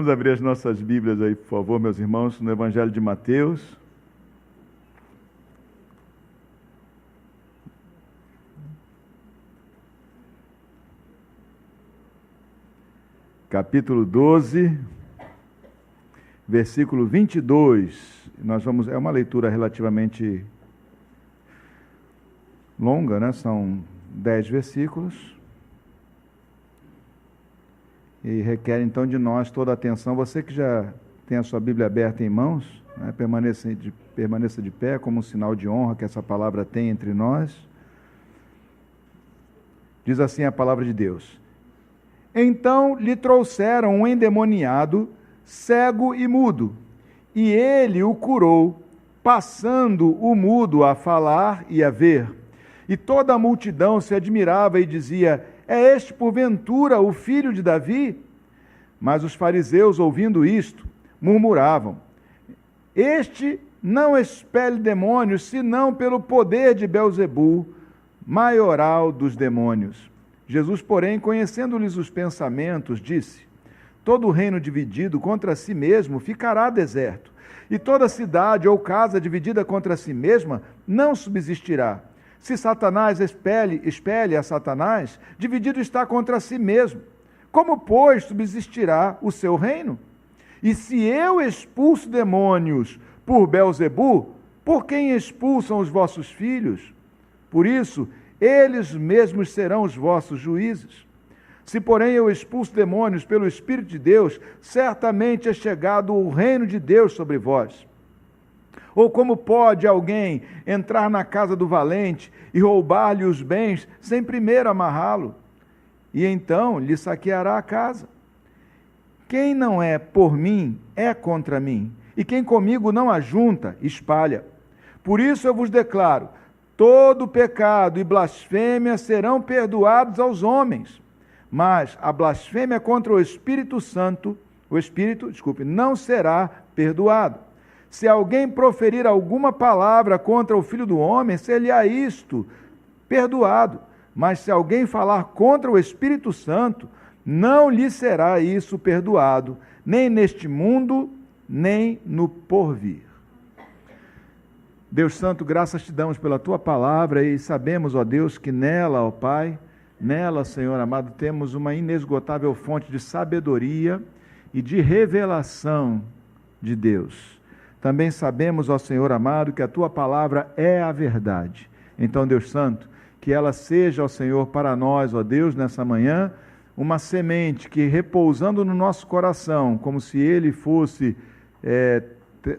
Vamos abrir as nossas Bíblias aí, por favor, meus irmãos, no Evangelho de Mateus. Capítulo 12, versículo 22. É uma leitura relativamente longa, né? São 10 versículos. E requer então de nós toda a atenção. Você que já tem a sua Bíblia aberta em mãos, né, permaneça de pé como um sinal de honra que essa palavra tem entre nós. Diz assim a palavra de Deus: Então lhe trouxeram um endemoniado, cego e mudo, e ele o curou, passando o mudo a falar e a ver. E toda a multidão se admirava e dizia: É este, porventura, o filho de Davi? Mas os fariseus, ouvindo isto, murmuravam: Este não expele demônios, senão pelo poder de Belzebu, maioral dos demônios. Jesus, porém, conhecendo-lhes os pensamentos, disse: Todo reino dividido contra si mesmo ficará deserto, e toda cidade ou casa dividida contra si mesma não subsistirá. Se Satanás expele a Satanás, dividido está contra si mesmo. Como, pois, subsistirá o seu reino? E se eu expulso demônios por Belzebu, por quem expulsam os vossos filhos? Por isso, eles mesmos serão os vossos juízes. Se, porém, eu expulso demônios pelo Espírito de Deus, certamente é chegado o reino de Deus sobre vós. Ou como pode alguém entrar na casa do valente e roubar-lhe os bens sem primeiro amarrá-lo? E então lhe saqueará a casa. Quem não é por mim, é contra mim. E quem comigo não ajunta, espalha. Por isso eu vos declaro: todo pecado e blasfêmia serão perdoados aos homens. Mas a blasfêmia contra o Espírito Santo, não será perdoado. Se alguém proferir alguma palavra contra o Filho do Homem, ser-lhe-á isto perdoado. Mas se alguém falar contra o Espírito Santo, não lhe será isso perdoado, nem neste mundo, nem no porvir. Deus Santo, graças te damos pela tua palavra e sabemos, ó Deus, que nela, ó Pai, nela, Senhor amado, temos uma inesgotável fonte de sabedoria e de revelação de Deus. Também sabemos, ó Senhor amado, que a tua palavra é a verdade. Então, Deus Santo, que ela seja, ó Senhor, para nós, ó Deus, nessa manhã, uma semente que, repousando no nosso coração, como se ele fosse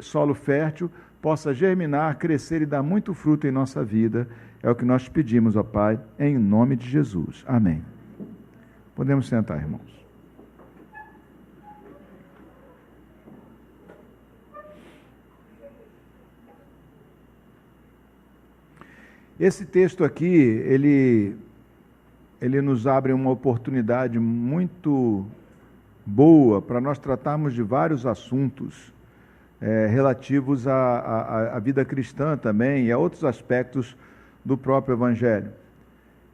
solo fértil, possa germinar, crescer e dar muito fruto em nossa vida. É o que nós te pedimos, ó Pai, em nome de Jesus. Amém. Podemos sentar, irmãos. Esse texto aqui, ele nos abre uma oportunidade muito boa para nós tratarmos de vários assuntos relativos à vida cristã também e a outros aspectos do próprio Evangelho.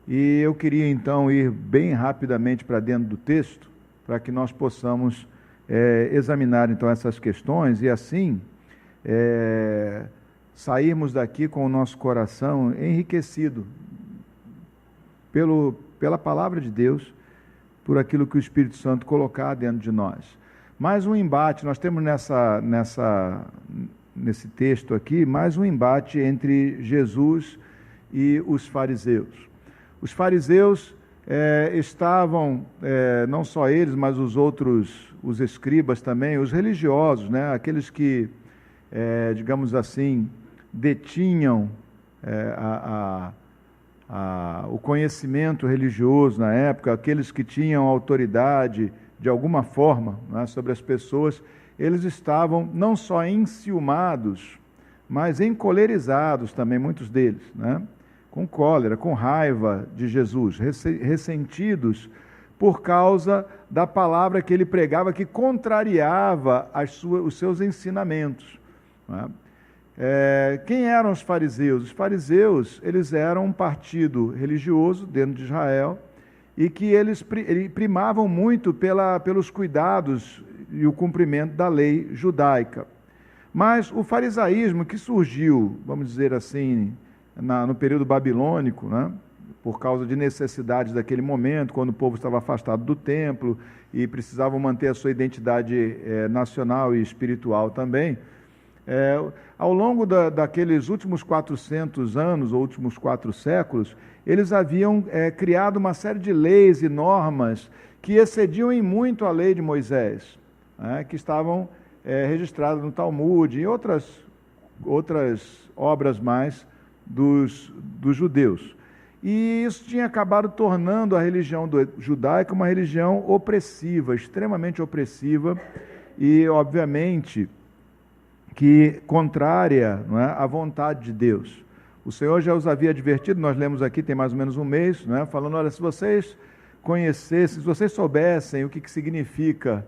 E eu queria então ir bem rapidamente para dentro do texto, para que nós possamos examinar então essas questões e assim sairmos daqui com o nosso coração enriquecido pela palavra de Deus, por aquilo que o Espírito Santo colocar dentro de nós. Mais um embate, nós temos nesse texto aqui, mais um embate entre Jesus e os fariseus. Os fariseus estavam, não só eles, mas os escribas também, os religiosos, né? Aqueles que, digamos assim, detinham o conhecimento religioso na época, aqueles que tinham autoridade de alguma forma, né, sobre as pessoas, eles estavam não só enciumados, mas encolerizados também, muitos deles, né, com cólera, com raiva de Jesus, ressentidos por causa da palavra que ele pregava, que contrariava os seus ensinamentos, né? Quem eram os fariseus? Os fariseus, eles eram um partido religioso dentro de Israel e que eles primavam muito pelos cuidados e o cumprimento da lei judaica. Mas o farisaísmo que surgiu, vamos dizer assim, no período babilônico, né, por causa de necessidades daquele momento, quando o povo estava afastado do templo e precisavam manter a sua identidade nacional e espiritual também, ao longo daqueles últimos 400 anos, ou últimos 4 séculos, eles haviam criado uma série de leis e normas que excediam em muito a lei de Moisés, que estavam registradas no Talmud e outras obras mais dos judeus. E isso tinha acabado tornando a religião judaica uma religião opressiva, extremamente opressiva e, obviamente, que contrária, não é, à vontade de Deus. O Senhor já os havia advertido, nós lemos aqui, tem mais ou menos um mês, não é, falando, olha, se vocês conhecessem, se vocês soubessem o que significa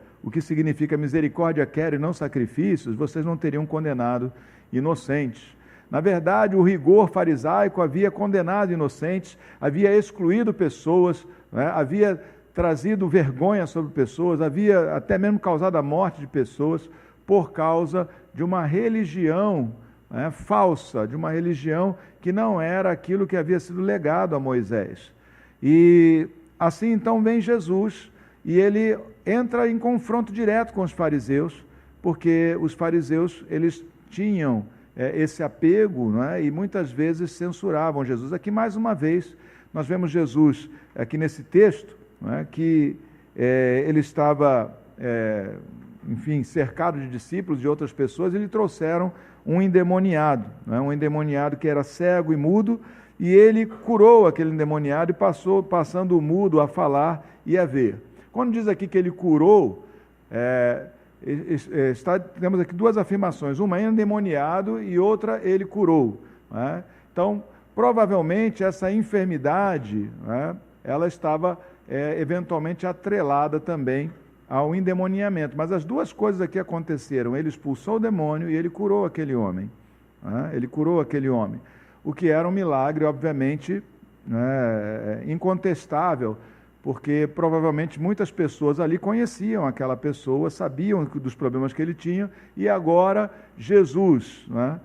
misericórdia quero e não sacrifícios, vocês não teriam condenado inocentes. Na verdade, o rigor farisaico havia condenado inocentes, havia excluído pessoas, né, havia trazido vergonha sobre pessoas, havia até mesmo causado a morte de pessoas por causa de uma religião falsa, de uma religião que não era aquilo que havia sido legado a Moisés. E assim então vem Jesus e ele entra em confronto direto com os fariseus, porque os fariseus eles tinham esse apego, não é? E muitas vezes censuravam Jesus. Aqui mais uma vez nós vemos Jesus aqui nesse texto, não é? Que ele estava enfim, cercado de discípulos, de outras pessoas, e lhe trouxeram um endemoniado, né? Um endemoniado que era cego e mudo, e ele curou aquele endemoniado e passando o mudo a falar e a ver. Quando diz aqui que ele curou, temos aqui 2 afirmações, uma endemoniado e outra ele curou, né? Então, provavelmente essa enfermidade, né, ela estava eventualmente atrelada também ao endemoniamento, mas as 2 coisas aqui aconteceram, ele expulsou o demônio e ele curou aquele homem, né? Ele curou aquele homem, o que era um milagre, obviamente, incontestável, porque provavelmente muitas pessoas ali conheciam aquela pessoa, sabiam dos problemas que ele tinha, e agora Jesus, né,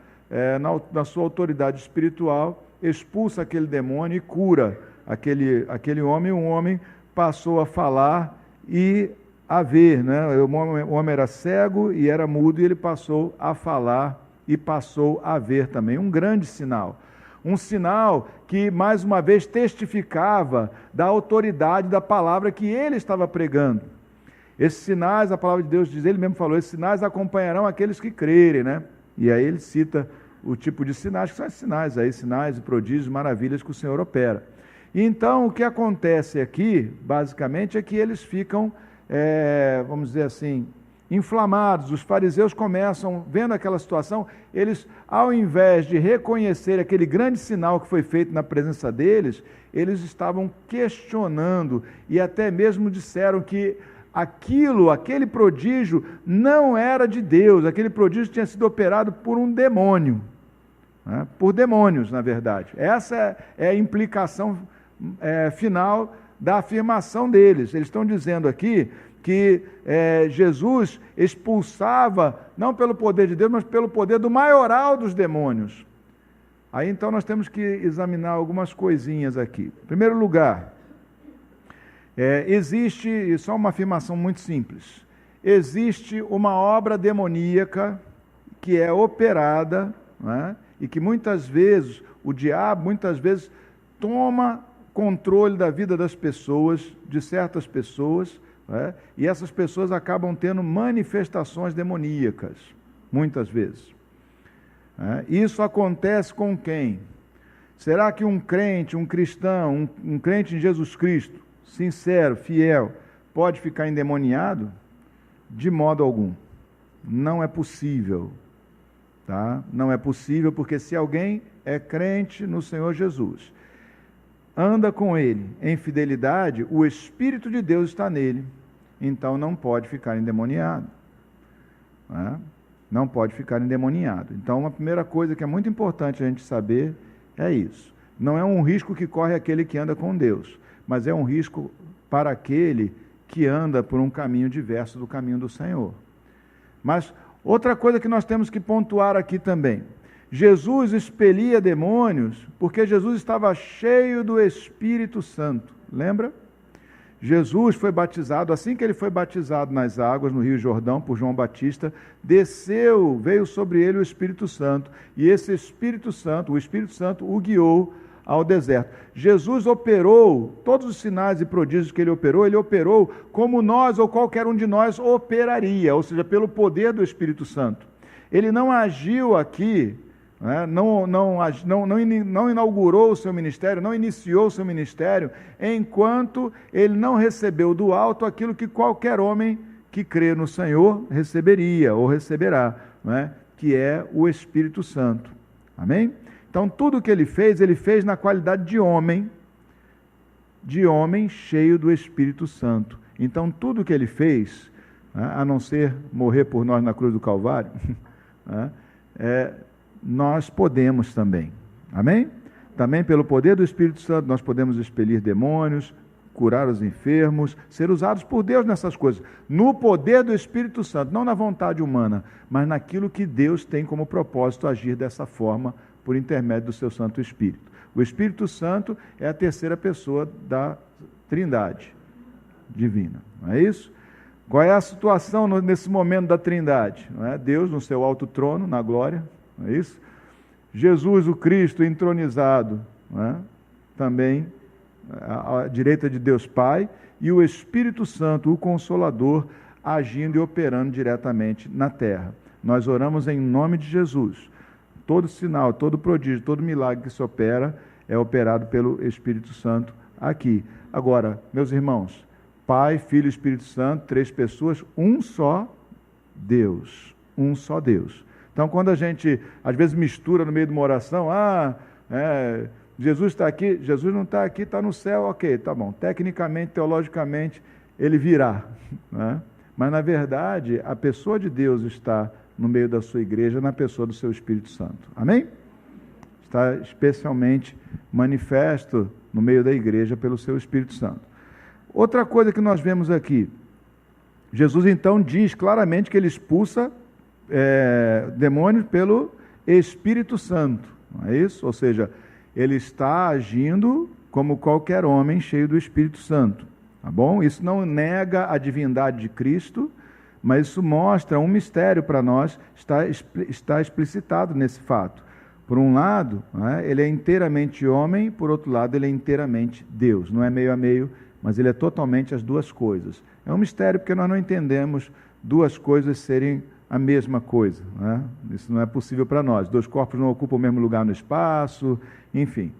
na sua autoridade espiritual, expulsa aquele demônio e cura aquele homem. Um homem passou a falar e a ver, né? O homem era cego e era mudo, e ele passou a falar e passou a ver também. Um grande sinal. Um sinal que, mais uma vez, testificava da autoridade da palavra que ele estava pregando. Esses sinais, a palavra de Deus diz, ele mesmo falou, esses sinais acompanharão aqueles que crerem, né? E aí ele cita o tipo de sinais, que são esses sinais aí, sinais e prodígios, maravilhas que o Senhor opera. E então, o que acontece aqui, basicamente, é que eles ficam, vamos dizer assim, inflamados. Os fariseus começam, vendo aquela situação, eles, ao invés de reconhecer aquele grande sinal que foi feito na presença deles, eles estavam questionando e até mesmo disseram que aquele prodígio não era de Deus, aquele prodígio tinha sido operado por um demônio, né? Por demônios, na verdade. Essa é a implicação final da afirmação deles. Eles estão dizendo aqui que Jesus expulsava, não pelo poder de Deus, mas pelo poder do maioral dos demônios. Aí então nós temos que examinar algumas coisinhas aqui. Em primeiro lugar, existe, só uma afirmação muito simples, existe uma obra demoníaca que é operada, né, e que muitas vezes, o diabo toma controle da vida das pessoas, de certas pessoas, e essas pessoas acabam tendo manifestações demoníacas, muitas vezes. Isso acontece com quem? Será que um crente, um cristão, um crente em Jesus Cristo, sincero, fiel, pode ficar endemoniado? De modo algum. Não é possível. Tá? Não é possível, porque se alguém é crente no Senhor Jesus, anda com Ele em fidelidade, o Espírito de Deus está nele, então não pode ficar endemoniado. Não pode ficar endemoniado. Então, uma primeira coisa que é muito importante a gente saber é isso. Não é um risco que corre aquele que anda com Deus, mas é um risco para aquele que anda por um caminho diverso do caminho do Senhor. Mas outra coisa que nós temos que pontuar aqui também, Jesus expelia demônios porque Jesus estava cheio do Espírito Santo, lembra? Jesus foi batizado, assim que ele foi batizado nas águas, no Rio Jordão, por João Batista, desceu, veio sobre ele o Espírito Santo, e esse Espírito Santo, o Espírito Santo o guiou ao deserto. Jesus operou, todos os sinais e prodígios que ele operou como nós ou qualquer um de nós operaria, ou seja, pelo poder do Espírito Santo. Ele não agiu aqui, né, não inaugurou o seu ministério, não iniciou o seu ministério, enquanto ele não recebeu do alto aquilo que qualquer homem que crê no Senhor receberia ou receberá, né, que é o Espírito Santo. Amém? Então, tudo que ele fez na qualidade de homem cheio do Espírito Santo. Então, tudo que ele fez, né, a não ser morrer por nós na cruz do Calvário, né, nós podemos também. Amém? Também pelo poder do Espírito Santo nós podemos expelir demônios, curar os enfermos, ser usados por Deus nessas coisas. No poder do Espírito Santo, não na vontade humana, mas naquilo que Deus tem como propósito agir dessa forma por intermédio do seu Santo Espírito. O Espírito Santo é a terceira pessoa da Trindade divina, não é isso? Qual é a situação nesse momento da Trindade? Não é? Deus no seu alto trono, na glória, não é isso? Jesus, o Cristo, entronizado, não é? Também à direita de Deus Pai, e o Espírito Santo, o Consolador, agindo e operando diretamente na terra. Nós oramos em nome de Jesus. Todo sinal, todo prodígio, todo milagre que se opera é operado pelo Espírito Santo aqui. Agora, meus irmãos, Pai, Filho e Espírito Santo, três pessoas, um só Deus. Um só Deus. Então, quando a gente, às vezes, mistura no meio de uma oração, Jesus está aqui, Jesus não está aqui, está no céu, ok, tá bom. Tecnicamente, teologicamente, ele virá. Né? Mas, na verdade, a pessoa de Deus está no meio da sua igreja, na pessoa do seu Espírito Santo. Amém? Está especialmente manifesto no meio da igreja pelo seu Espírito Santo. Outra coisa que nós vemos aqui, Jesus então diz claramente que ele expulsa demônios pelo Espírito Santo, não é isso? Ou seja, ele está agindo como qualquer homem cheio do Espírito Santo, tá bom? Isso não nega a divindade de Cristo, mas isso mostra um mistério para nós, está explicitado nesse fato. Por um lado, né, ele é inteiramente homem, por outro lado, ele é inteiramente Deus. Não é meio a meio, mas ele é totalmente as duas coisas. É um mistério porque nós não entendemos duas coisas serem a mesma coisa. Né? Isso não é possível para nós. Dois corpos não ocupam o mesmo lugar no espaço, enfim.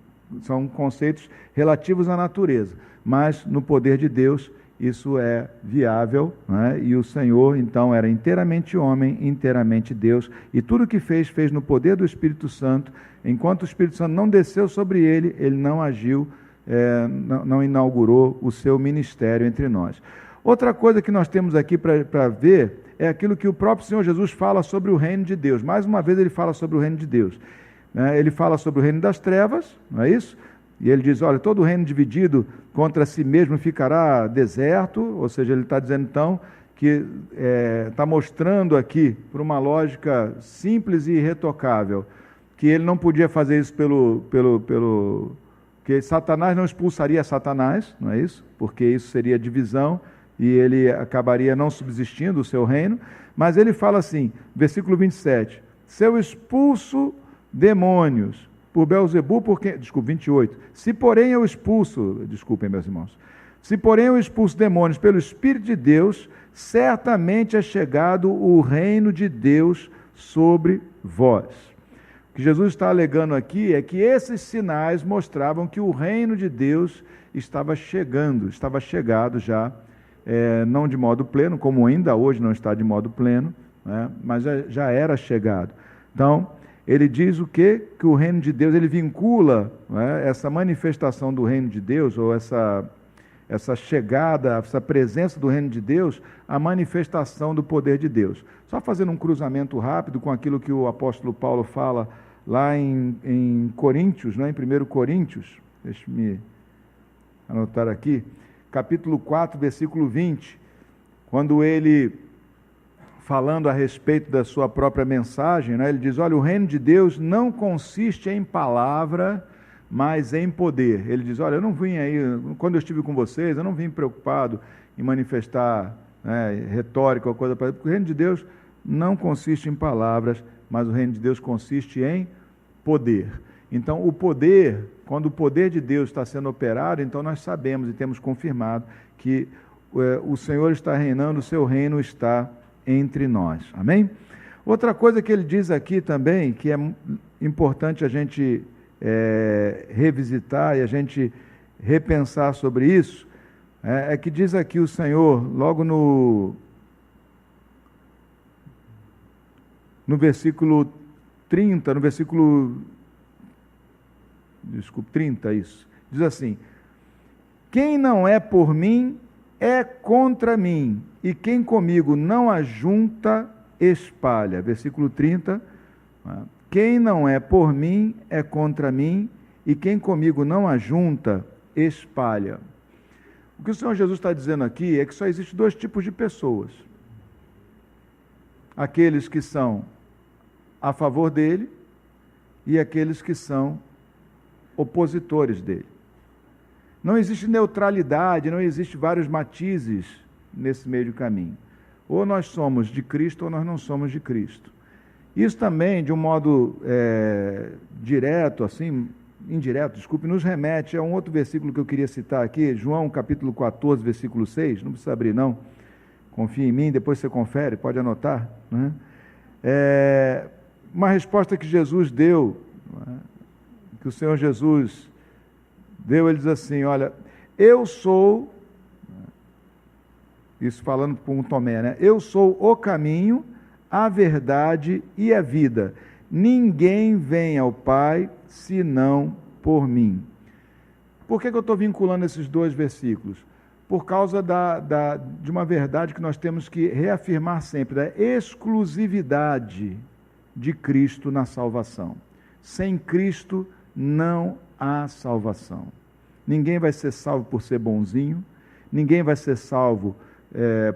São conceitos relativos à natureza. Mas, no poder de Deus, isso é viável, né? E o Senhor, então, era inteiramente homem, inteiramente Deus, e tudo que fez no poder do Espírito Santo. Enquanto o Espírito Santo não desceu sobre ele, ele não agiu, não inaugurou o seu ministério entre nós. Outra coisa que nós temos aqui para ver é aquilo que o próprio Senhor Jesus fala sobre o reino de Deus. Mais uma vez ele fala sobre o reino de Deus. Ele fala sobre o reino das trevas, não é isso? E ele diz, olha, todo reino dividido contra si mesmo ficará deserto, ou seja, ele está dizendo então que está mostrando aqui, por uma lógica simples e irretocável, que ele não podia fazer isso que Satanás não expulsaria Satanás, não é isso? Porque isso seria divisão e ele acabaria não subsistindo o seu reino, mas ele fala assim, versículo 27, se eu expulso demônios por Belzebu, 28. Se porém eu expulso, desculpem meus irmãos, se porém eu expulso demônios pelo Espírito de Deus, certamente é chegado o reino de Deus sobre vós. O que Jesus está alegando aqui é que esses sinais mostravam que o reino de Deus estava chegado já, não de modo pleno, como ainda hoje não está de modo pleno, né, mas já era chegado. Então, ele diz o quê? Que o reino de Deus, ele vincula, né, essa manifestação do reino de Deus, ou essa chegada, essa presença do reino de Deus, à manifestação do poder de Deus. Só fazendo um cruzamento rápido com aquilo que o apóstolo Paulo fala lá em Coríntios, né, em 1 Coríntios, deixe-me anotar aqui, capítulo 4, versículo 20, quando ele, falando a respeito da sua própria mensagem, né, ele diz, olha, o reino de Deus não consiste em palavra, mas em poder. Ele diz, olha, eu não vim aí, quando eu estive com vocês, eu não vim preocupado em manifestar, né, retórica ou coisa parecida, porque o reino de Deus não consiste em palavras, mas o reino de Deus consiste em poder. Então, o poder, quando o poder de Deus está sendo operado, então nós sabemos e temos confirmado que o Senhor está reinando, o seu reino está entre nós. Amém? Outra coisa que ele diz aqui também, que é importante a gente revisitar e a gente repensar sobre isso, é que diz aqui o Senhor, logo no versículo 30, no versículo 30, isso. Diz assim, quem não é por mim, é contra mim, e quem comigo não ajunta, espalha. Versículo 30, quem não é por mim, é contra mim, e quem comigo não ajunta, espalha. O que o Senhor Jesus está dizendo aqui é que só existem dois tipos de pessoas. Aqueles que são a favor dele e aqueles que são opositores dele. Não existe neutralidade, não existe vários matizes nesse meio do caminho. Ou nós somos de Cristo ou nós não somos de Cristo. Isso também, de um modo direto, assim, indireto, desculpe, nos remete a um outro versículo que eu queria citar aqui, João capítulo 14, versículo 6, não precisa abrir não, confia em mim, depois você confere, pode anotar, né? Uma resposta que Jesus deu, né? Que o Senhor Jesus deu, ele diz assim, olha, eu sou, isso falando com Tomé, né? Eu sou o caminho, a verdade e a vida. Ninguém vem ao Pai senão por mim. Por que eu estou vinculando esses dois versículos? Por causa de uma verdade que nós temos que reafirmar sempre, da exclusividade de Cristo na salvação. Sem Cristo não há salvação. Ninguém vai ser salvo por ser bonzinho, ninguém vai ser salvo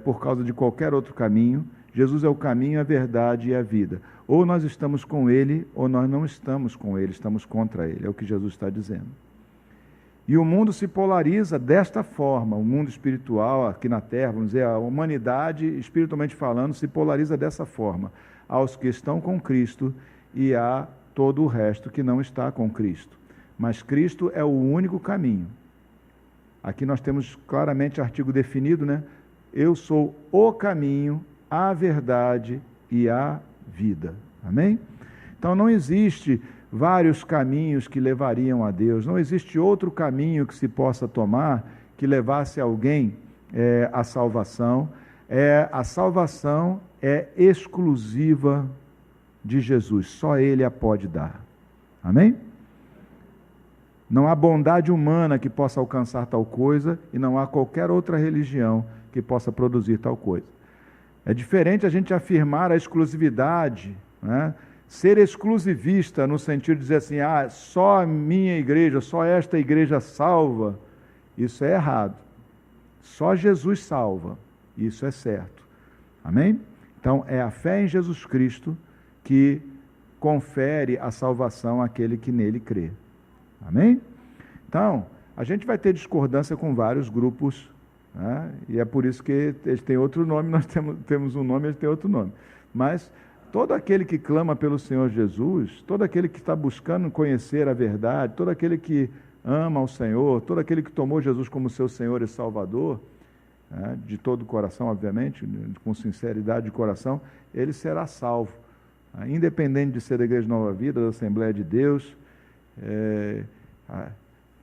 por causa de qualquer outro caminho. Jesus é o caminho, a verdade e a vida. Ou nós estamos com Ele, ou nós não estamos com Ele, estamos contra Ele. É o que Jesus está dizendo. E o mundo se polariza desta forma, o mundo espiritual aqui na Terra, vamos dizer, a humanidade, espiritualmente falando, se polariza dessa forma. Aos que estão com Cristo e a todo o resto que não está com Cristo. Mas Cristo é o único caminho. Aqui nós temos claramente artigo definido, né? Eu sou o caminho, a verdade e a vida. Amém? Então não existe vários caminhos que levariam a Deus, não existe outro caminho que se possa tomar que levasse alguém à salvação. A salvação é exclusiva de Jesus, só Ele a pode dar. Amém? Não há bondade humana que possa alcançar tal coisa e não há qualquer outra religião que possa produzir tal coisa. É diferente a gente afirmar a exclusividade, né? Ser exclusivista no sentido de dizer assim, só a minha igreja, só esta igreja salva, isso é errado. Só Jesus salva, isso é certo. Amém? Então, é a fé em Jesus Cristo que confere a salvação àquele que nele crê. Amém? Então, a gente vai ter discordância com vários grupos, né? E é por isso que eles têm outro nome, nós temos um nome, eles têm outro nome. Mas todo aquele que clama pelo Senhor Jesus, todo aquele que está buscando conhecer a verdade, todo aquele que ama o Senhor, todo aquele que tomou Jesus como seu Senhor e Salvador, né, de todo o coração, obviamente, com sinceridade de coração, ele será salvo. Independente de ser da Igreja Nova Vida, da Assembleia de Deus,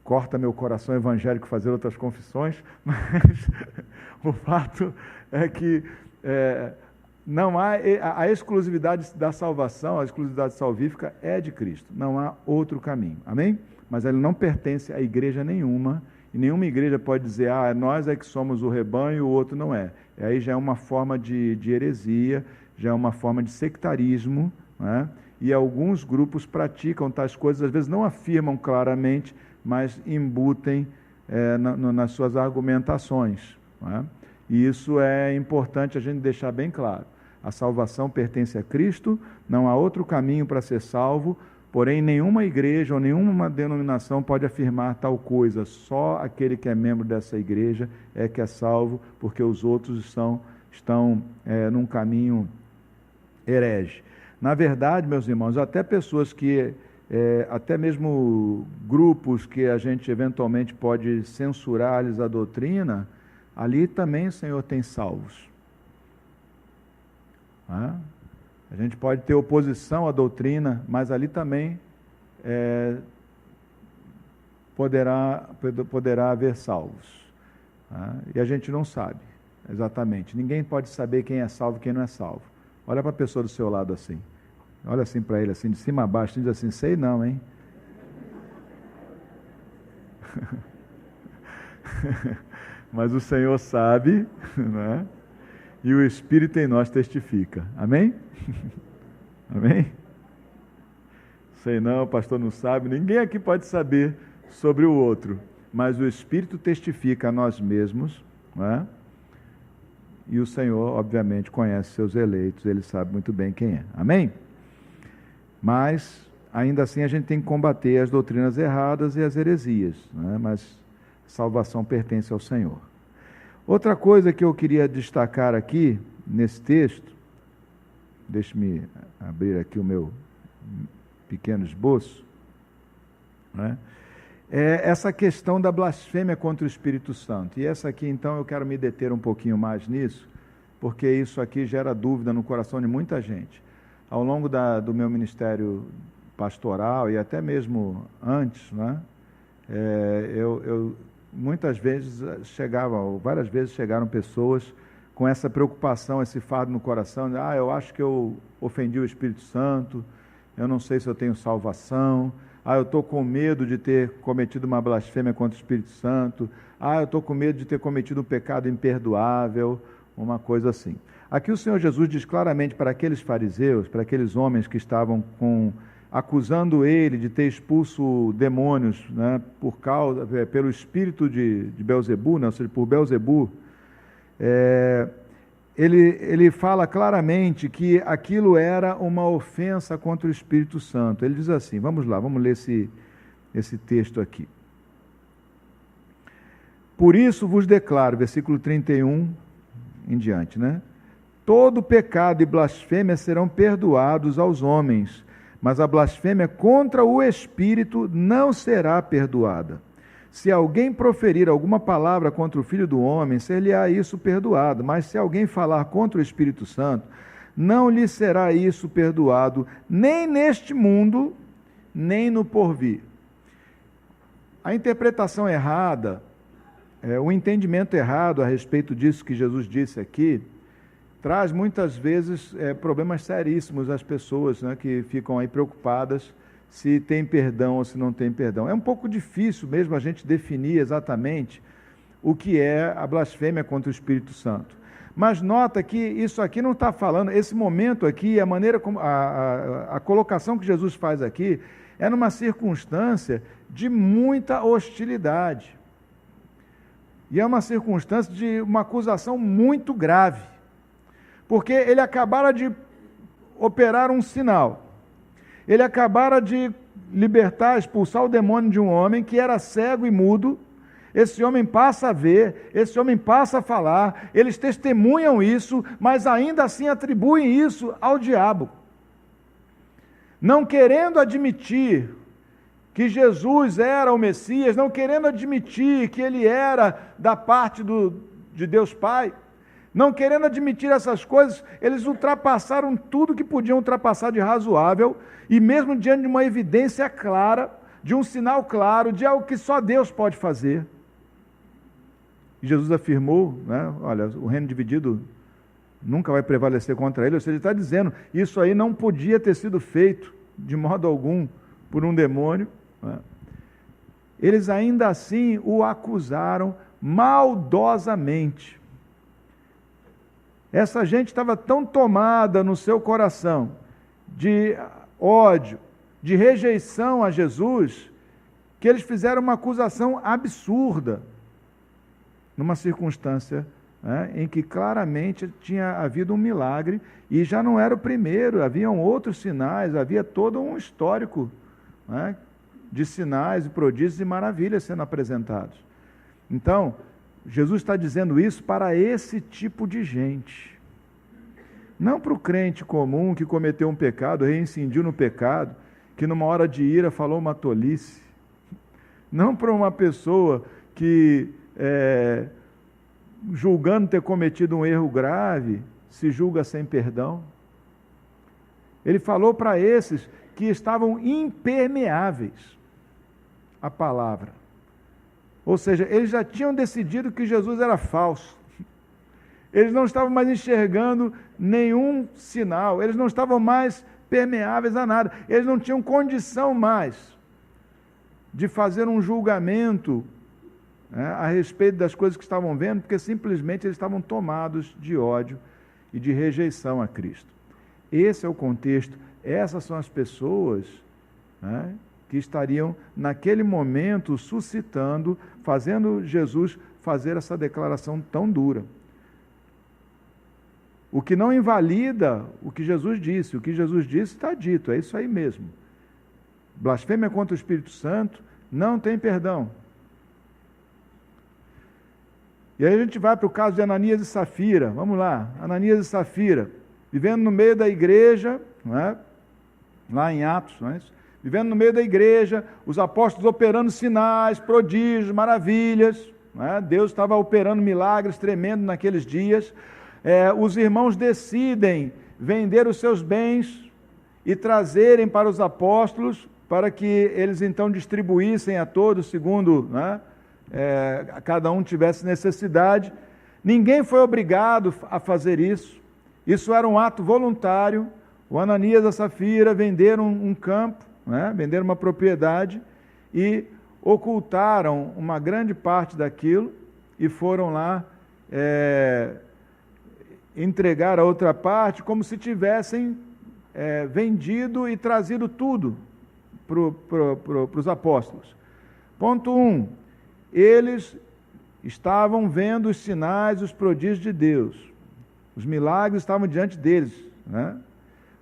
corta meu coração evangélico fazer outras confissões, mas o fato é que não há a exclusividade da salvação, a exclusividade salvífica é de Cristo, não há outro caminho, amém? Mas ele não pertence a igreja nenhuma, e nenhuma igreja pode dizer, nós é que somos o rebanho e o outro não é. Aí já é uma forma de heresia, já é uma forma de sectarismo, né? E alguns grupos praticam tais coisas, às vezes não afirmam claramente, mas embutem nas suas argumentações, não é? E isso é importante a gente deixar bem claro. A salvação pertence a Cristo, não há outro caminho para ser salvo, porém nenhuma igreja ou nenhuma denominação pode afirmar tal coisa. Só aquele que é membro dessa igreja é que é salvo, porque os outros estão num caminho herege. Na verdade, meus irmãos, até pessoas que, até mesmo grupos que a gente eventualmente pode censurar-lhes a doutrina, ali também o Senhor tem salvos. A gente pode ter oposição à doutrina, mas ali também poderá haver salvos. E a gente não sabe exatamente. Ninguém pode saber quem é salvo e quem não é salvo. Olha para a pessoa do seu lado assim. Olha assim para ele, assim, de cima a baixo, e diz assim: sei não, hein? Mas o Senhor sabe, né? E o Espírito em nós testifica. Amém? Amém? Sei não, o pastor não sabe, ninguém aqui pode saber sobre o outro, mas o Espírito testifica a nós mesmos, né? E o Senhor, obviamente, conhece seus eleitos, ele sabe muito bem quem é. Amém? Mas, ainda assim, a gente tem que combater as doutrinas erradas e as heresias, né? Mas salvação pertence ao Senhor. Outra coisa que eu queria destacar aqui, nesse texto, deixe-me abrir aqui o meu pequeno esboço, né? É essa questão da blasfêmia contra o Espírito Santo. E essa aqui, então, eu quero me deter um pouquinho mais nisso, porque isso aqui gera dúvida no coração de muita gente. Ao longo do meu ministério pastoral e até mesmo antes, né? Muitas vezes várias vezes chegaram pessoas com essa preocupação, esse fardo no coração, de, eu acho que eu ofendi o Espírito Santo, eu não sei se eu tenho salvação, eu estou com medo de ter cometido uma blasfêmia contra o Espírito Santo, eu estou com medo de ter cometido um pecado imperdoável, uma coisa assim. Aqui o Senhor Jesus diz claramente para aqueles fariseus, para aqueles homens que estavam acusando ele de ter expulso demônios, né, pelo espírito de Belzebu, né, ou seja, por Belzebu, ele fala claramente que aquilo era uma ofensa contra o Espírito Santo. Ele diz assim, vamos lá, vamos ler esse texto aqui. Por isso vos declaro, versículo 31 em diante, né? Todo pecado e blasfêmia serão perdoados aos homens, mas a blasfêmia contra o Espírito não será perdoada. Se alguém proferir alguma palavra contra o Filho do Homem, ser-lhe-á isso perdoado, mas se alguém falar contra o Espírito Santo, não lhe será isso perdoado, nem neste mundo, nem no porvir. A interpretação errada, o entendimento errado a respeito disso que Jesus disse aqui, traz muitas vezes problemas seríssimos às pessoas, né, que ficam aí preocupadas se tem perdão ou se não tem perdão. É um pouco difícil mesmo a gente definir exatamente o que é a blasfêmia contra o Espírito Santo. Mas nota que isso aqui não está falando, esse momento aqui, a maneira como a colocação que Jesus faz aqui, é numa circunstância de muita hostilidade. E é uma circunstância de uma acusação muito grave. Porque ele acabara de operar um sinal. Ele acabara de libertar, expulsar o demônio de um homem que era cego e mudo. Esse homem passa a ver, esse homem passa a falar, eles testemunham isso, mas ainda assim atribuem isso ao diabo. Não querendo admitir que Jesus era o Messias, não querendo admitir que ele era da parte de Deus Pai, não querendo admitir essas coisas, eles ultrapassaram tudo que podiam ultrapassar de razoável, e mesmo diante de uma evidência clara, de um sinal claro, de algo que só Deus pode fazer. E Jesus afirmou, né, olha, o reino dividido nunca vai prevalecer contra ele, ou seja, ele está dizendo, isso aí não podia ter sido feito de modo algum por um demônio, né? Eles ainda assim o acusaram maldosamente. Essa gente estava tão tomada no seu coração de ódio, de rejeição a Jesus, que eles fizeram uma acusação absurda, numa circunstância em que claramente tinha havido um milagre, e já não era o primeiro, haviam outros sinais, havia todo um histórico de sinais, e prodígios e maravilhas sendo apresentados. Então, Jesus está dizendo isso para esse tipo de gente. Não para o crente comum que cometeu um pecado, reincidiu no pecado, que numa hora de ira falou uma tolice. Não para uma pessoa que, julgando ter cometido um erro grave, se julga sem perdão. Ele falou para esses que estavam impermeáveis à palavra. Ou seja, eles já tinham decidido que Jesus era falso. Eles não estavam mais enxergando nenhum sinal, eles não estavam mais permeáveis a nada, eles não tinham condição mais de fazer um julgamento a respeito das coisas que estavam vendo, porque simplesmente eles estavam tomados de ódio e de rejeição a Cristo. Esse é o contexto, essas são as pessoas que estariam naquele momento suscitando, fazendo Jesus fazer essa declaração tão dura. O que não invalida o que Jesus disse. O que Jesus disse está dito, é isso aí mesmo. Blasfêmia contra o Espírito Santo não tem perdão. E aí a gente vai para o caso de Ananias e Safira. Vamos lá, Ananias e Safira, vivendo no meio da igreja, lá em Atos, não é isso? Vivendo no meio da igreja, os apóstolos operando sinais, prodígios, maravilhas, Deus estava operando milagres tremendos naqueles dias. Os irmãos decidem vender os seus bens e trazerem para os apóstolos, para que eles então distribuíssem a todos, segundo cada um tivesse necessidade. Ninguém foi obrigado a fazer isso. Isso era um ato voluntário. O Ananias e a Safira venderam um campo, venderam uma propriedade e ocultaram uma grande parte daquilo e foram lá entregar a outra parte como se tivessem vendido e trazido tudo para os apóstolos. Ponto 1. Eles estavam vendo os sinais, os prodígios de Deus. Os milagres estavam diante deles.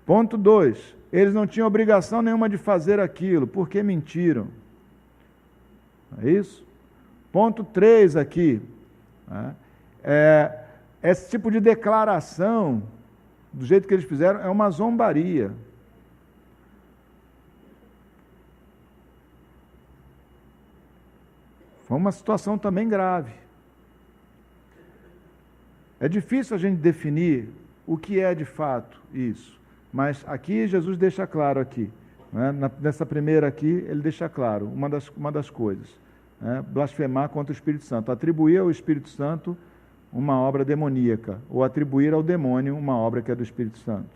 Ponto 2. Eles não tinham obrigação nenhuma de fazer aquilo, porque mentiram. É isso? Ponto 3 aqui. Esse tipo de declaração, do jeito que eles fizeram, é uma zombaria. Foi uma situação também grave. É difícil a gente definir o que é de fato isso, mas aqui Jesus deixa claro aqui, nessa primeira aqui, ele deixa claro uma das coisas, blasfemar contra o Espírito Santo, atribuir ao Espírito Santo uma obra demoníaca, ou atribuir ao demônio uma obra que é do Espírito Santo.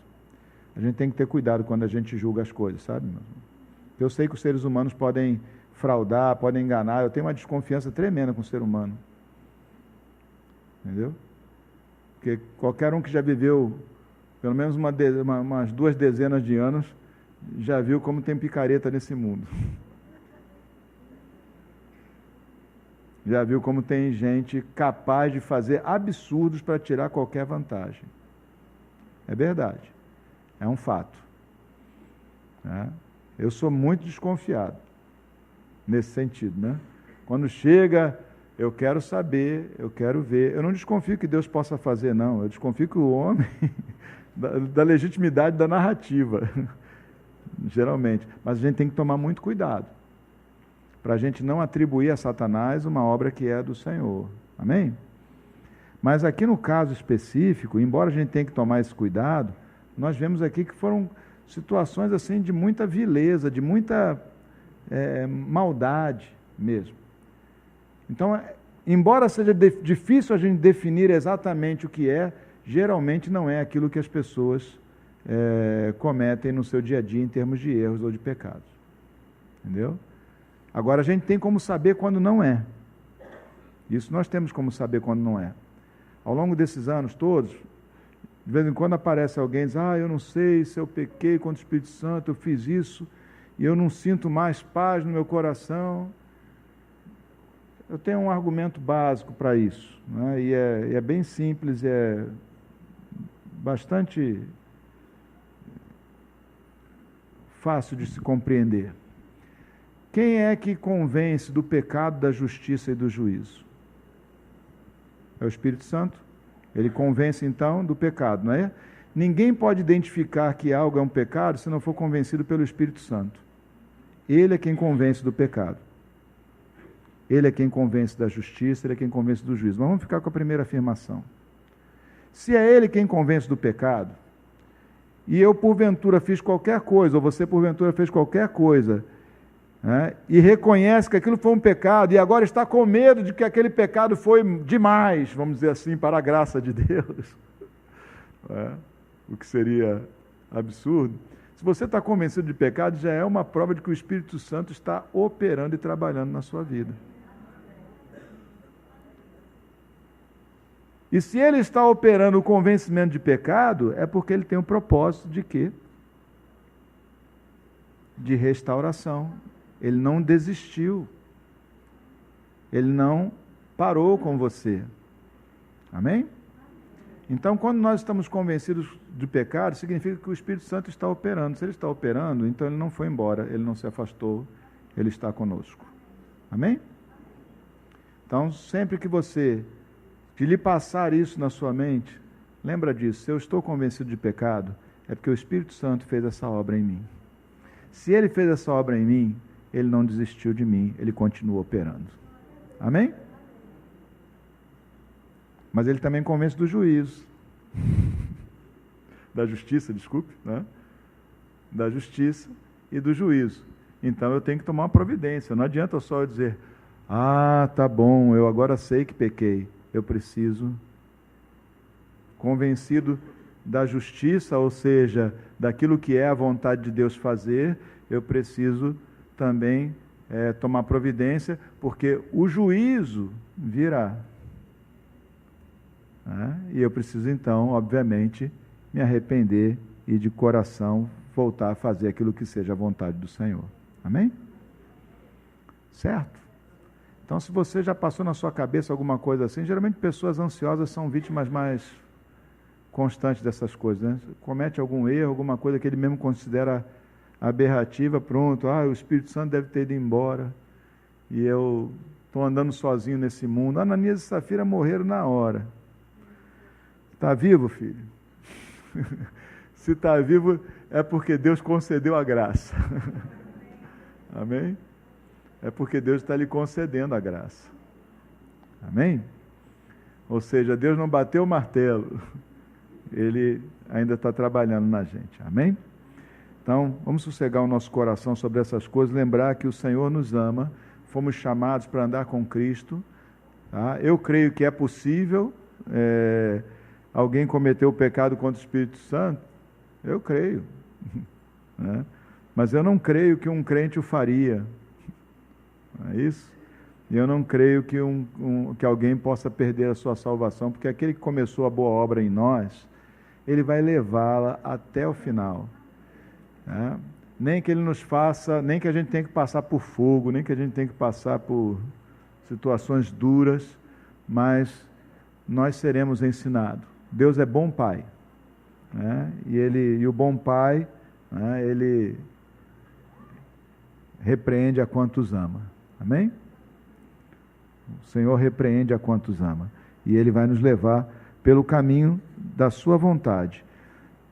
A gente tem que ter cuidado quando a gente julga as coisas, sabe? Eu sei que os seres humanos podem fraudar, podem enganar, eu tenho uma desconfiança tremenda com o ser humano. Entendeu? Porque qualquer um que já viveu pelo menos umas 2 dezenas de anos, já viu como tem picareta nesse mundo. Já viu como tem gente capaz de fazer absurdos para tirar qualquer vantagem. É verdade. É um fato. Eu sou muito desconfiado nesse sentido, Quando chega, eu quero saber, eu quero ver. Eu não desconfio que Deus possa fazer, não. Eu desconfio que o homem, da legitimidade da narrativa, geralmente. Mas a gente tem que tomar muito cuidado, para a gente não atribuir a Satanás uma obra que é do Senhor. Amém? Mas aqui no caso específico, embora a gente tenha que tomar esse cuidado, nós vemos aqui que foram situações assim de muita vileza, de muita maldade mesmo. Então, embora seja difícil a gente definir exatamente o que é, geralmente não é aquilo que as pessoas cometem no seu dia a dia em termos de erros ou de pecados. Entendeu? Agora, a gente tem como saber quando não é. Isso nós temos como saber quando não é. Ao longo desses anos todos, de vez em quando aparece alguém e diz, eu não sei se eu pequei contra o Espírito Santo, eu fiz isso, e eu não sinto mais paz no meu coração. Eu tenho um argumento básico para isso, né? E é bem simples, é bastante fácil de se compreender. Quem é que convence do pecado, da justiça e do juízo? É o Espírito Santo. Ele convence, então, do pecado, não é? Ninguém pode identificar que algo é um pecado se não for convencido pelo Espírito Santo. Ele é quem convence do pecado. Ele é quem convence da justiça, ele é quem convence do juízo. Mas vamos ficar com a primeira afirmação. Se é ele quem convence do pecado, e eu porventura fiz qualquer coisa, ou você porventura fez qualquer coisa, né, e reconhece que aquilo foi um pecado, e agora está com medo de que aquele pecado foi demais, vamos dizer assim, para a graça de Deus, o que seria absurdo. Se você está convencido de pecado, já é uma prova de que o Espírito Santo está operando e trabalhando na sua vida. E se ele está operando o convencimento de pecado, é porque ele tem um propósito de quê? De restauração. Ele não desistiu. Ele não parou com você. Amém? Então, quando nós estamos convencidos de pecado, significa que o Espírito Santo está operando. Se ele está operando, então ele não foi embora, ele não se afastou, ele está conosco. Amém? Então, sempre que lhe passar isso na sua mente, lembra disso. Se eu estou convencido de pecado, é porque o Espírito Santo fez essa obra em mim. Se ele fez essa obra em mim, ele não desistiu de mim, ele continua operando. Amém? Mas ele também convence do juízo. Da justiça, desculpe, né? Da justiça e do juízo. Então eu tenho que tomar uma providência. Não adianta só eu dizer, tá bom, eu agora sei que pequei. Eu preciso, convencido da justiça, ou seja, daquilo que é a vontade de Deus fazer, eu preciso também tomar providência, porque o juízo virá. E eu preciso então, obviamente, me arrepender e de coração voltar a fazer aquilo que seja a vontade do Senhor. Amém? Certo? Então, se você já passou na sua cabeça alguma coisa assim, geralmente pessoas ansiosas são vítimas mais constantes dessas coisas, né? Comete algum erro, alguma coisa que ele mesmo considera aberrativa, pronto, o Espírito Santo deve ter ido embora, e eu estou andando sozinho nesse mundo. Ananias e Safira morreram na hora. Está vivo, filho? Se está vivo, é porque Deus concedeu a graça. Amém? É porque Deus está lhe concedendo a graça. Amém? Ou seja, Deus não bateu o martelo. Ele ainda está trabalhando na gente. Amém? Então, vamos sossegar o nosso coração sobre essas coisas, lembrar que o Senhor nos ama, fomos chamados para andar com Cristo. Tá? Eu creio que é possível alguém cometer o pecado contra o Espírito Santo. Eu creio. Né? Mas eu não creio que um crente o faria. Não é isso? E eu não creio que, que alguém possa perder a sua salvação, porque aquele que começou a boa obra em nós, ele vai levá-la até o final. Né? Nem que ele nos faça, nem que a gente tenha que passar por fogo, nem que a gente tenha que passar por situações duras, mas nós seremos ensinados. Deus é bom Pai. Né? E o bom Pai, né, ele repreende a quantos ama. Amém? O Senhor repreende a quantos ama. E Ele vai nos levar pelo caminho da sua vontade.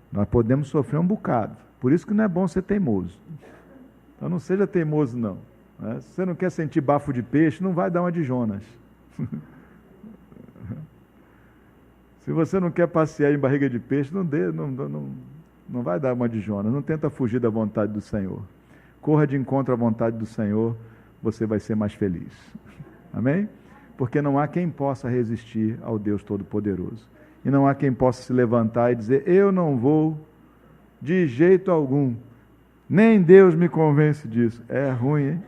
Nós podemos sofrer um bocado. Por isso que não é bom ser teimoso. Então não seja teimoso não. Né? Se você não quer sentir bafo de peixe, não vai dar uma de Jonas. Se você não quer passear em barriga de peixe, não vai dar uma de Jonas. Não tenta fugir da vontade do Senhor. Corra de encontro à vontade do Senhor, você vai ser mais feliz. Amém? Porque não há quem possa resistir ao Deus Todo-Poderoso. E não há quem possa se levantar e dizer, eu não vou de jeito algum. Nem Deus me convence disso. É ruim, hein?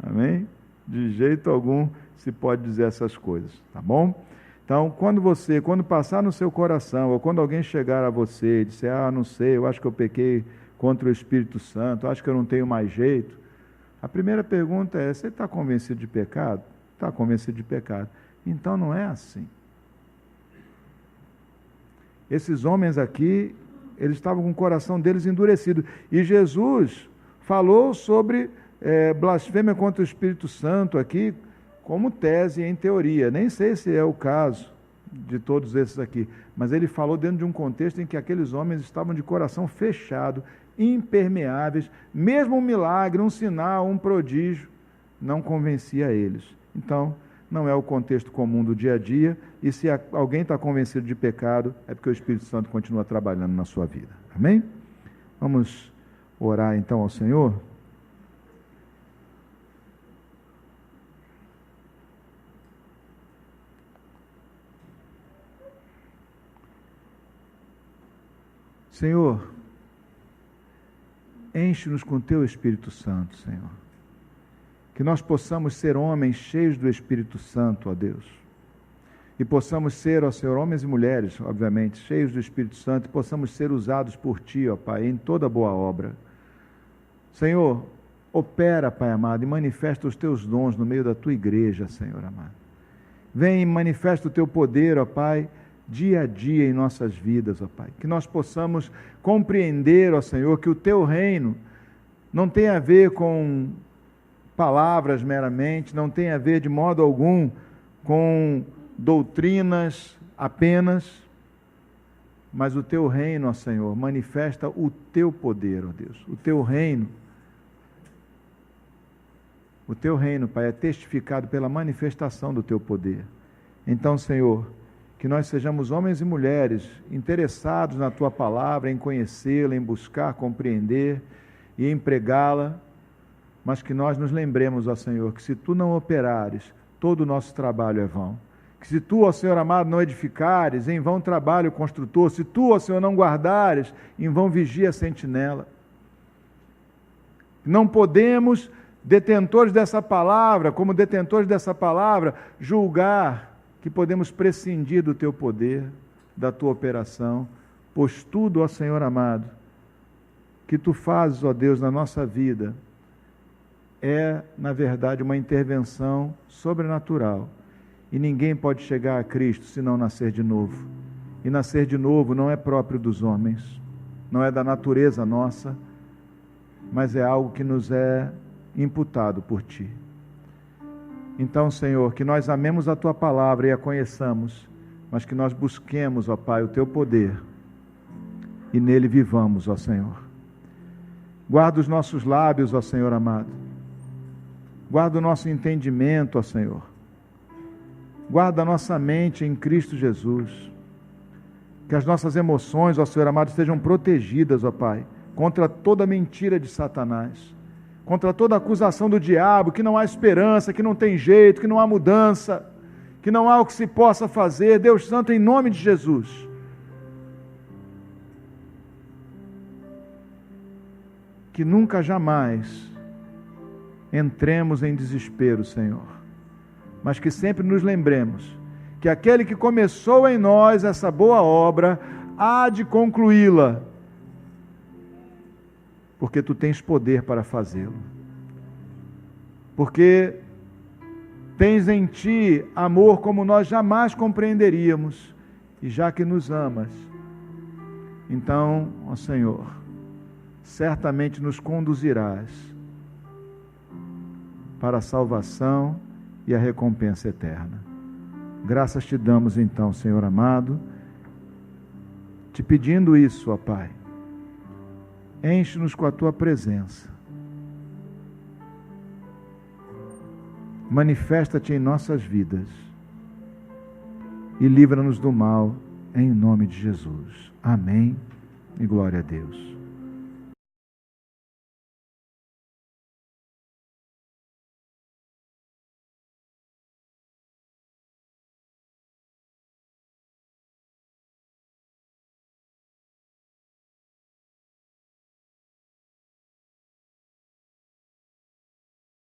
Amém? De jeito algum se pode dizer essas coisas, tá bom? Então, quando passar no seu coração, ou quando alguém chegar a você e disser, não sei, eu acho que eu pequei contra o Espírito Santo, acho que eu não tenho mais jeito, A primeira pergunta é: você está convencido de pecado? Está convencido de pecado. Então não é assim. Esses homens aqui, eles estavam com o coração deles endurecido. E Jesus falou sobre blasfêmia contra o Espírito Santo aqui, como tese em teoria. Nem sei se é o caso de todos esses aqui, mas ele falou dentro de um contexto em que aqueles homens estavam de coração fechado, impermeáveis. Mesmo um milagre, um sinal, um prodígio, não convencia eles. Então, não é o contexto comum do dia a dia, e se alguém está convencido de pecado, é porque o Espírito Santo continua trabalhando na sua vida. Amém? Vamos orar então ao Senhor. Senhor, enche-nos com Teu Espírito Santo, Senhor. Que nós possamos ser homens cheios do Espírito Santo, ó Deus. E possamos ser, ó Senhor, homens e mulheres, obviamente, cheios do Espírito Santo, e possamos ser usados por Ti, ó Pai, em toda boa obra. Senhor, opera, Pai amado, e manifesta os Teus dons no meio da Tua igreja, Senhor amado. Vem e manifesta o Teu poder, ó Pai, dia a dia em nossas vidas, ó Pai. Que nós possamos compreender, ó Senhor, que o Teu reino não tem a ver com palavras meramente, não tem a ver de modo algum com doutrinas apenas, mas o Teu reino, ó Senhor, manifesta o Teu poder, ó Deus. O Teu reino, Pai, é testificado pela manifestação do Teu poder. Então, Senhor, que nós sejamos homens e mulheres interessados na Tua palavra, em conhecê-la, em buscar compreender e em pregá-la, mas que nós nos lembremos, ó Senhor, que se Tu não operares, todo o nosso trabalho é vão. Que se Tu, ó Senhor amado, não edificares, em vão trabalha o construtor. Se Tu, ó Senhor, não guardares, em vão vigia a sentinela. Não podemos, detentores dessa palavra, como detentores dessa palavra, julgar que podemos prescindir do Teu poder, da Tua operação, pois tudo, ó Senhor amado, que Tu fazes, ó Deus, na nossa vida, é, na verdade, uma intervenção sobrenatural. E ninguém pode chegar a Cristo se não nascer de novo. E nascer de novo não é próprio dos homens, não é da natureza nossa, mas é algo que nos é imputado por Ti. Então, Senhor, que nós amemos a Tua palavra e a conheçamos, mas que nós busquemos, ó Pai, o Teu poder e nele vivamos, ó Senhor. Guarda os nossos lábios, ó Senhor amado. Guarda o nosso entendimento, ó Senhor. Guarda a nossa mente em Cristo Jesus. Que as nossas emoções, ó Senhor amado, estejam protegidas, ó Pai, contra toda mentira de Satanás, contra toda acusação do diabo, que não há esperança, que não tem jeito, que não há mudança, que não há o que se possa fazer. Deus Santo, em nome de Jesus, que nunca jamais entremos em desespero, Senhor, mas que sempre nos lembremos que aquele que começou em nós essa boa obra há de concluí-la, porque Tu tens poder para fazê-lo, porque tens em Ti amor como nós jamais compreenderíamos, e já que nos amas, então, ó Senhor, certamente nos conduzirás para a salvação e a recompensa eterna. Graças Te damos então, Senhor amado, te pedindo isso, ó Pai. Enche-nos com a Tua presença. Manifesta-te em nossas vidas e livra-nos do mal, em nome de Jesus. Amém e glória a Deus.